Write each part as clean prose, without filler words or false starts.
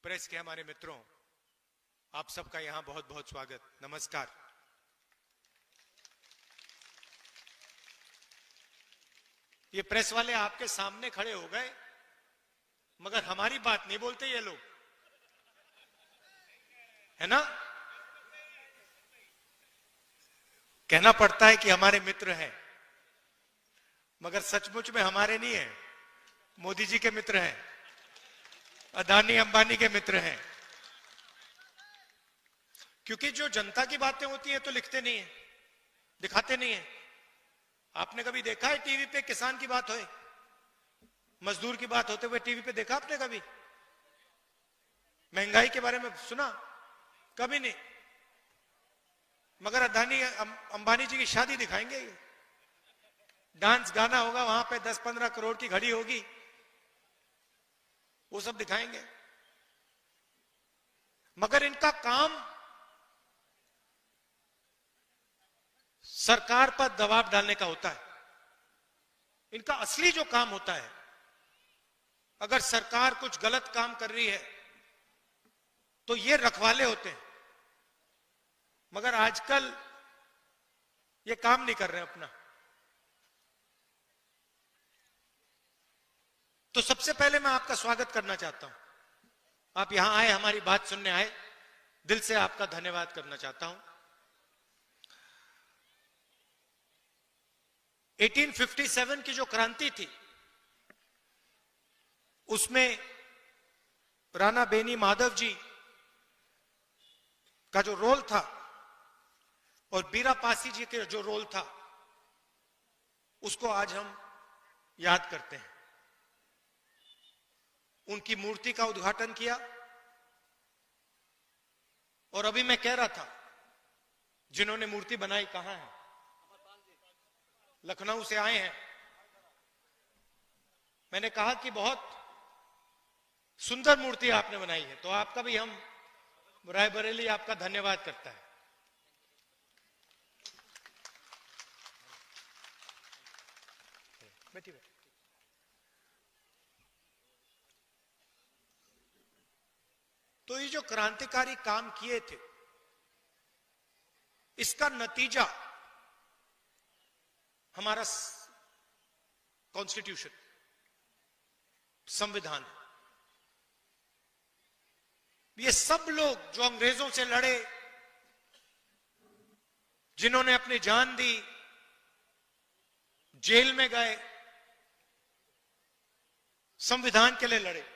Press के हमारे मित्रों, आप सबका यहां बहुत बहुत स्वागत, नमस्कार। ये प्रेस वाले आपके सामने खड़े हो गए, मगर हमारी बात नहीं बोलते ये लोग, है ना? कहना पड़ता है कि हमारे मित्र हैं, मगर सचमुच में हमारे नहीं है, मोदी जी के मित्र हैं, अदानी अंबानी के मित्र हैं। क्योंकि जो जनता की बातें होती हैं तो लिखते नहीं है, दिखाते नहीं है। आपने कभी देखा है टीवी पे किसान की बात होए, मजदूर की बात होते हुए टीवी पे देखा आपने कभी? महंगाई के बारे में सुना? कभी नहीं। मगर अदानी अंबानी जी की शादी दिखाएंगे, डांस गाना होगा वहां पे, 10-15 करोड़ की घड़ी होगी, वो सब दिखाएंगे। मगर इनका काम सरकार पर दबाव डालने का होता है। इनका असली जो काम होता है, अगर सरकार कुछ गलत काम कर रही है तो ये रखवाले होते हैं। मगर आजकल ये काम नहीं कर रहे अपना। तो सबसे पहले मैं आपका स्वागत करना चाहता हूं। आप यहां आए, हमारी बात सुनने आए, दिल से आपका धन्यवाद करना चाहता हूं। 1857 की जो क्रांति थी, उसमें राणा बेनी माधव जी का जो रोल था और बीरा पासी जी के जो रोल था, उसको आज हम याद करते हैं। उनकी मूर्ति का उद्घाटन किया। और अभी मैं कह रहा था, जिन्होंने मूर्ति बनाई कहां है? लखनऊ से आए हैं। मैंने कहा कि बहुत सुंदर मूर्ति आपने बनाई है, तो आपका भी हम रायबरेली आपका धन्यवाद करता है। बैठिए। तो ये जो क्रांतिकारी काम किए थे, इसका नतीजा हमारा कॉन्स्टिट्यूशन, संविधान। ये सब लोग जो अंग्रेजों से लड़े, जिन्होंने अपनी जान दी, जेल में गए, संविधान के लिए लड़े,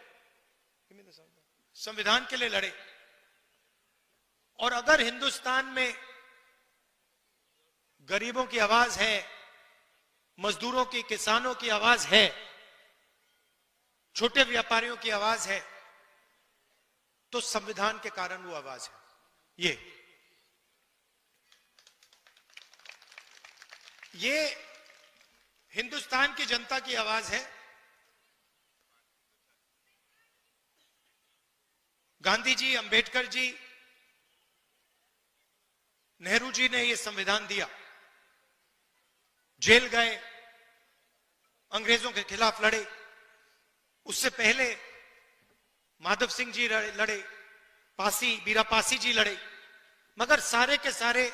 संविधान के लिए लड़े। और अगर हिंदुस्तान में गरीबों की आवाज है, मजदूरों की, किसानों की आवाज है, छोटे व्यापारियों की आवाज है, तो संविधान के कारण वो आवाज है। ये हिंदुस्तान की जनता की आवाज है। गांधी जी, अंबेडकर जी, नेहरू जी ने यह संविधान दिया, जेल गए, अंग्रेजों के खिलाफ लड़े। उससे पहले माधव सिंह जी लड़े, बीरा पासी जी लड़े, मगर सारे के सारे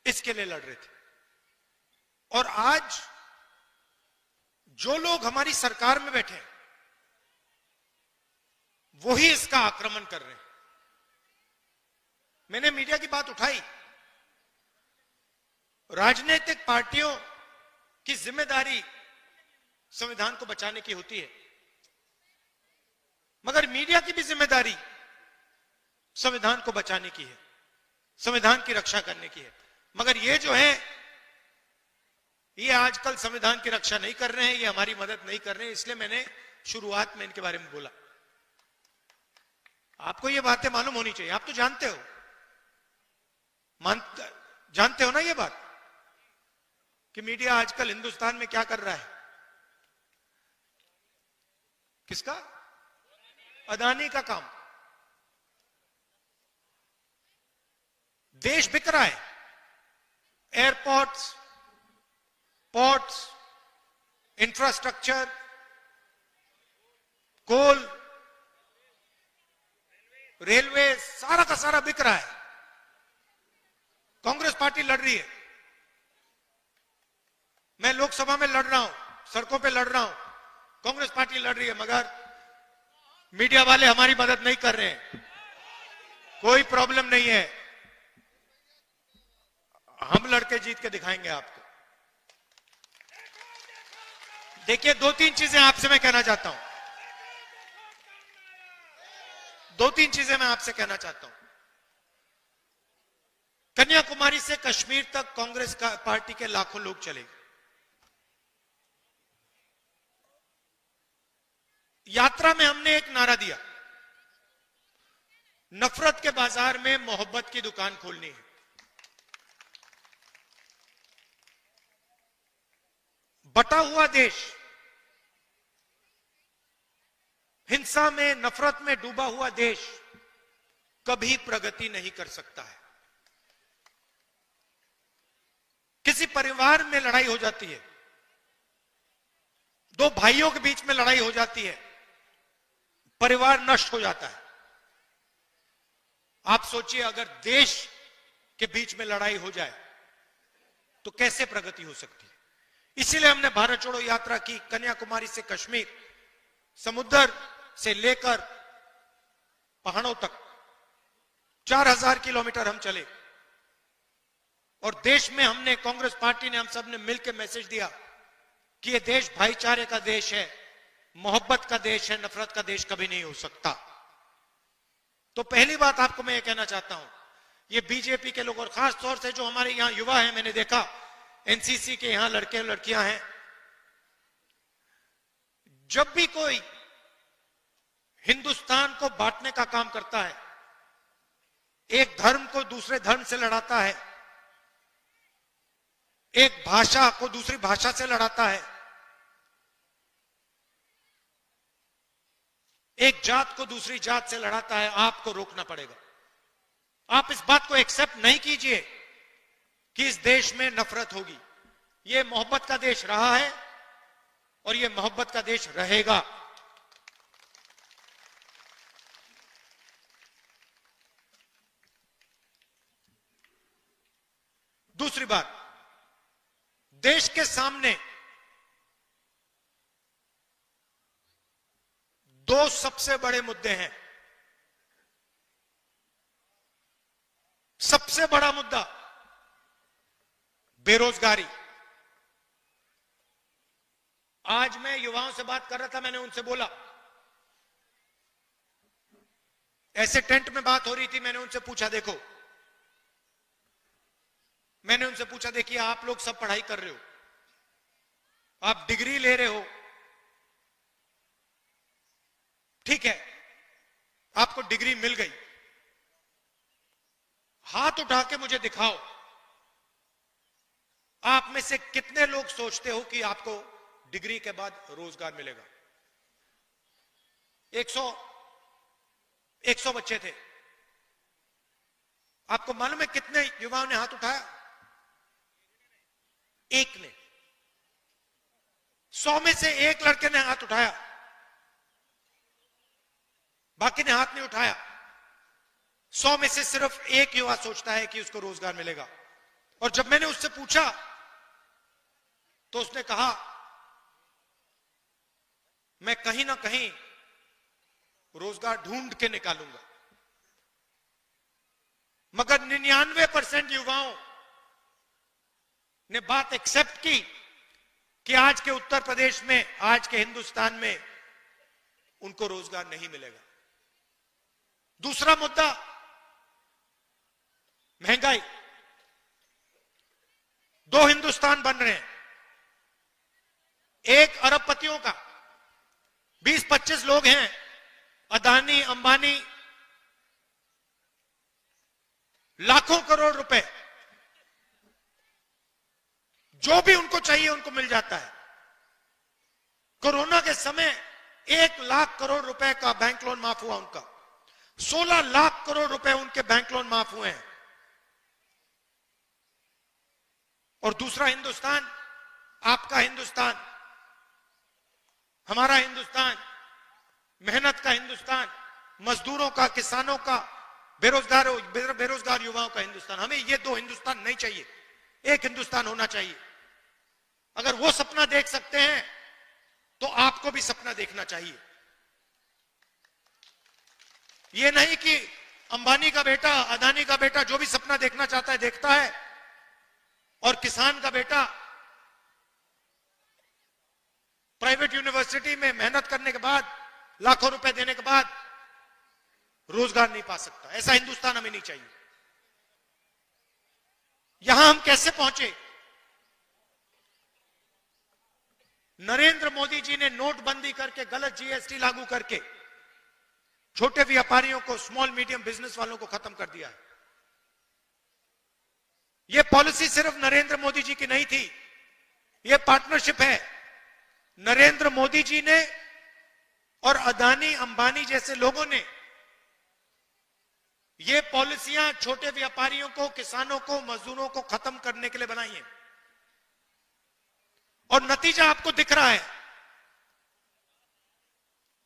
इसके लिए लड़ रहे थे। और आज जो लोग हमारी सरकार में बैठे हैं, वही इसका आक्रमण कर रहे हैं। मैंने मीडिया की बात उठाई। राजनीतिक पार्टियों की जिम्मेदारी संविधान को बचाने की होती है, मगर मीडिया की भी जिम्मेदारी संविधान को बचाने की है, संविधान की रक्षा करने की है। मगर ये जो है, ये आजकल संविधान की रक्षा नहीं कर रहे हैं, ये हमारी मदद नहीं कर रहे हैं। इसलिए मैंने शुरुआत में इनके बारे में बोला। आपको ये बातें मालूम होनी चाहिए, आप तो जानते हो, जानते हो ना ये बात, कि मीडिया आजकल हिंदुस्तान में क्या कर रहा है? किसका? अदानी का काम। देश बिक रहा है। एयरपोर्ट्स, पोर्ट्स, इंफ्रास्ट्रक्चर, कोल, रेलवे सारा का सारा बिक रहा है। कांग्रेस पार्टी लड़ रही है, मैं लोकसभा में लड़ रहा हूं, सड़कों पे लड़ रहा हूं, कांग्रेस पार्टी लड़ रही है, मगर मीडिया वाले हमारी मदद नहीं कर रहे हैं। कोई प्रॉब्लम नहीं है, हम लड़के जीत के दिखाएंगे आपको। देखिए, दो तीन चीजें आपसे मैं कहना चाहता हूं, दो तीन चीजें मैं आपसे कहना चाहता हूं। कन्याकुमारी से कश्मीर तक कांग्रेस का पार्टी के लाखों लोग चले, यात्रा में हमने एक नारा दिया, नफरत के बाजार में मोहब्बत की दुकान खोलनी है। बटा हुआ देश, हिंसा में, नफरत में डूबा हुआ देश कभी प्रगति नहीं कर सकता है। किसी परिवार में लड़ाई हो जाती है, दो भाइयों के बीच में लड़ाई हो जाती है, परिवार नष्ट हो जाता है। आप सोचिए, अगर देश के बीच में लड़ाई हो जाए तो कैसे प्रगति हो सकती है। इसीलिए हमने भारत छोड़ो यात्रा की, कन्याकुमारी से कश्मीर, समुद्र से लेकर पहाड़ों तक 4000 किलोमीटर हम चले, और देश में हमने, कांग्रेस पार्टी ने, हम सब ने मिलकर मैसेज दिया कि यह देश भाईचारे का देश है, मोहब्बत का देश है, नफरत का देश कभी नहीं हो सकता। तो पहली बात आपको मैं ये कहना चाहता हूं, ये बीजेपी के लोग और खास तौर से जो हमारे यहां युवा हैं, मैंने देखा एनसीसी के यहां लड़के और लड़कियां हैं, जब भी कोई हिंदुस्तान को बांटने का काम करता है, एक धर्म को दूसरे धर्म से लड़ाता है, एक भाषा को दूसरी भाषा से लड़ाता है, एक जात को दूसरी जात से लड़ाता है, आपको रोकना पड़ेगा। आप इस बात को एक्सेप्ट नहीं कीजिए कि इस देश में नफरत होगी। यह मोहब्बत का देश रहा है और यह मोहब्बत का देश रहेगा। दूसरी बात, देश के सामने दो सबसे बड़े मुद्दे हैं। सबसे बड़ा मुद्दा बेरोजगारी। आज मैं युवाओं से बात कर रहा था, मैंने उनसे बोला, ऐसे टेंट में बात हो रही थी, मैंने उनसे पूछा, देखो, मैंने उनसे पूछा, देखिए आप लोग सब पढ़ाई कर रहे हो, आप डिग्री ले रहे हो, ठीक है, आपको डिग्री मिल गई, हाथ उठा के मुझे दिखाओ, आप में से कितने लोग सोचते हो कि आपको डिग्री के बाद रोजगार मिलेगा। 100 बच्चे थे, आपको मालूम है कितने युवाओं ने हाथ उठाया? एक ने। 100 में से एक लड़के ने हाथ उठाया, बाकी ने हाथ नहीं उठाया। 100 में से सिर्फ एक युवा सोचता है कि उसको रोजगार मिलेगा। और जब मैंने उससे पूछा तो उसने कहा, मैं कहीं ना कहीं रोजगार ढूंढ के निकालूंगा। मगर 99% युवाओं ने बात एक्सेप्ट की कि आज के उत्तर प्रदेश में, आज के हिंदुस्तान में उनको रोजगार नहीं मिलेगा। दूसरा मुद्दा महंगाई। दो हिंदुस्तान बन रहे हैं, एक अरबपतियों का, 20-25 लोग हैं, अदानी, अंबानी, लाखों करोड़ रुपए, जो भी उनको चाहिए उनको मिल जाता है। कोरोना के समय 1 लाख करोड़ रुपए का बैंक लोन माफ हुआ उनका, 16 लाख करोड़ रुपए उनके बैंक लोन माफ हुए हैं। और दूसरा हिंदुस्तान, आपका हिंदुस्तान, हमारा हिंदुस्तान, मेहनत का हिंदुस्तान, मजदूरों का, किसानों का, बेरोजगार युवाओं का हिंदुस्तान। हमें ये दो हिंदुस्तान नहीं चाहिए, एक हिंदुस्तान होना चाहिए। अगर वो सपना देख सकते हैं तो आपको भी सपना देखना चाहिए। ये नहीं कि अंबानी का बेटा, अदानी का बेटा जो भी सपना देखना चाहता है देखता है, और किसान का बेटा प्राइवेट यूनिवर्सिटी में मेहनत करने के बाद, लाखों रुपए देने के बाद रोजगार नहीं पा सकता। ऐसा हिंदुस्तान हमें नहीं चाहिए। यहां हम कैसे पहुंचे? नरेंद्र मोदी जी ने नोटबंदी करके, गलत जीएसटी लागू करके छोटे व्यापारियों को, स्मॉल मीडियम बिजनेस वालों को खत्म कर दिया है। यह पॉलिसी सिर्फ नरेंद्र मोदी जी की नहीं थी, यह पार्टनरशिप है। नरेंद्र मोदी जी ने और अदानी, अंबानी जैसे लोगों ने ये पॉलिसियां छोटे व्यापारियों को, किसानों को, मजदूरों को खत्म करने के लिए बनाई है। और नतीजा आपको दिख रहा है।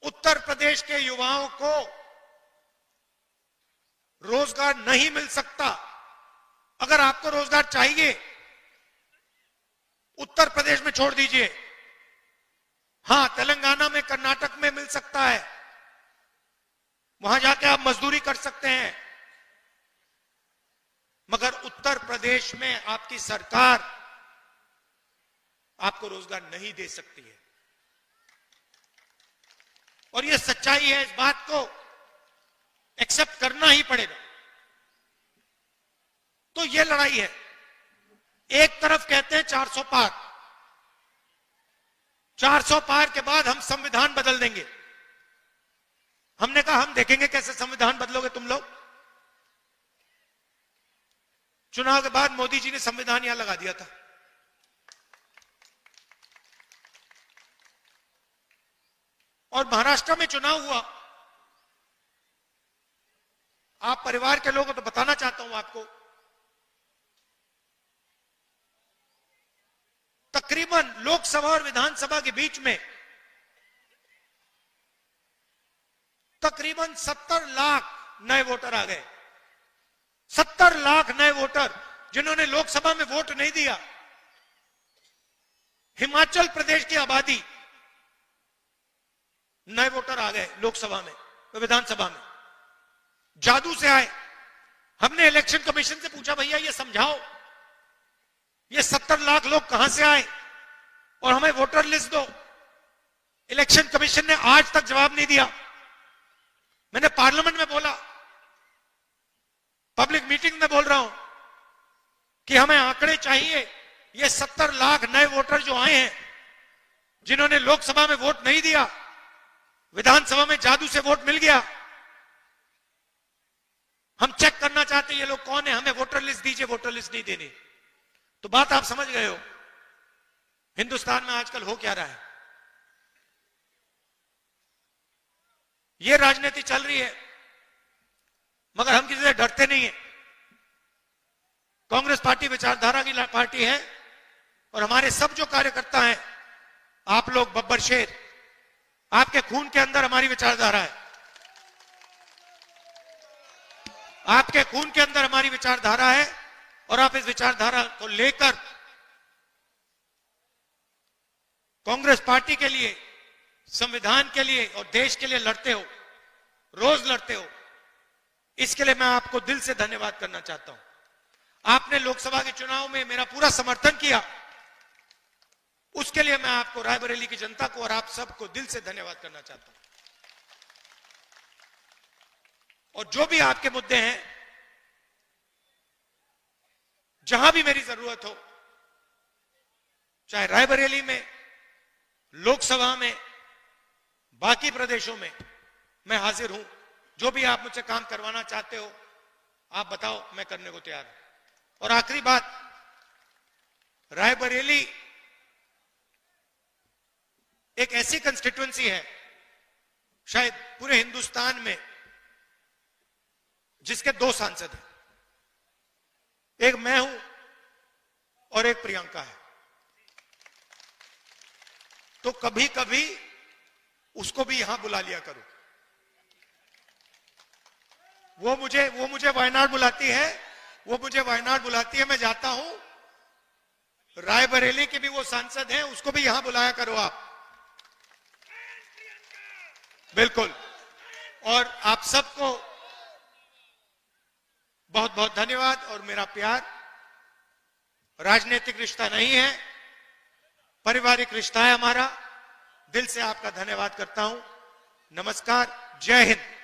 उत्तर प्रदेश के युवाओं को रोजगार नहीं मिल सकता। अगर आपको रोजगार चाहिए, उत्तर प्रदेश में छोड़ दीजिए। हां, तेलंगाना में, कर्नाटक में मिल सकता है, वहां जाके आप मजदूरी कर सकते हैं। मगर उत्तर प्रदेश में आपकी सरकार आपको रोजगार नहीं दे सकती है। और यह सच्चाई है, इस बात को एक्सेप्ट करना ही पड़ेगा। तो यह लड़ाई है। एक तरफ कहते हैं 400 पार, 400 पार के बाद हम संविधान बदल देंगे। हमने कहा हम देखेंगे कैसे संविधान बदलोगे तुम लोग। चुनाव के बाद मोदी जी ने संविधान यहां लगा दिया था। और महाराष्ट्र में चुनाव हुआ। आप परिवार के लोगों को तो बताना चाहता हूं आपको, तकरीबन लोकसभा और विधानसभा के बीच में तकरीबन 70 लाख नए वोटर आ गए। 70 लाख नए वोटर जिन्होंने लोकसभा में वोट नहीं दिया। हिमाचल प्रदेश की आबादी, नए वोटर आ गए लोकसभा में, विधानसभा में, जादू से आए। हमने इलेक्शन कमीशन से पूछा, भैया ये समझाओ, ये 70 लाख लोग कहां से आए और हमें वोटर लिस्ट दो। इलेक्शन कमीशन ने आज तक जवाब नहीं दिया। मैंने पार्लियामेंट में बोला, पब्लिक मीटिंग में बोल रहा हूं कि हमें आंकड़े चाहिए। ये 70 लाख नए वोटर जो आए हैं, जिन्होंने लोकसभा में वोट नहीं दिया, विधानसभा में जादू से वोट मिल गया, हम चेक करना चाहते हैं ये लोग कौन है, हमें वोटर लिस्ट दीजिए। वोटर लिस्ट नहीं देनी। तो बात आप समझ गए हो हिंदुस्तान में आजकल हो क्या रहा है। ये राजनीति चल रही है, मगर हम किसी से डरते नहीं है। कांग्रेस पार्टी विचारधारा की पार्टी है और हमारे सब जो कार्यकर्ता हैं, आप लोग बब्बर शेर, आपके खून के अंदर हमारी विचारधारा है। आपके खून के अंदर हमारी विचारधारा है और आप इस विचारधारा को लेकर कांग्रेस पार्टी के लिए, संविधान के लिए और देश के लिए लड़ते हो, रोज लड़ते हो। इसके लिए मैं आपको दिल से धन्यवाद करना चाहता हूं। आपने लोकसभा के चुनाव में मेरा पूरा समर्थन किया, उसके लिए मैं आपको, रायबरेली की जनता को और आप सबको दिल से धन्यवाद करना चाहता हूं। और जो भी आपके मुद्दे हैं, जहां भी मेरी जरूरत हो, चाहे रायबरेली में, लोकसभा में, बाकी प्रदेशों में, मैं हाजिर हूं। जो भी आप मुझसे काम करवाना चाहते हो, आप बताओ, मैं करने को तैयार हूं। और आखिरी बात, रायबरेली एक ऐसी कंस्टिट्यूएंसी है शायद पूरे हिंदुस्तान में जिसके 2 सांसद हैं, एक मैं हूं और एक प्रियंका है। तो कभी कभी उसको भी यहां बुला लिया करो। वो मुझे वायनाड बुलाती है, मैं जाता हूं। रायबरेली के भी वो सांसद हैं, उसको भी यहां बुलाया करो आप। बिल्कुल। और आप सबको बहुत बहुत धन्यवाद और मेरा प्यार। राजनीतिक रिश्ता नहीं है, पारिवारिक रिश्ता है हमारा। दिल से आपका धन्यवाद करता हूं। नमस्कार, जय हिंद।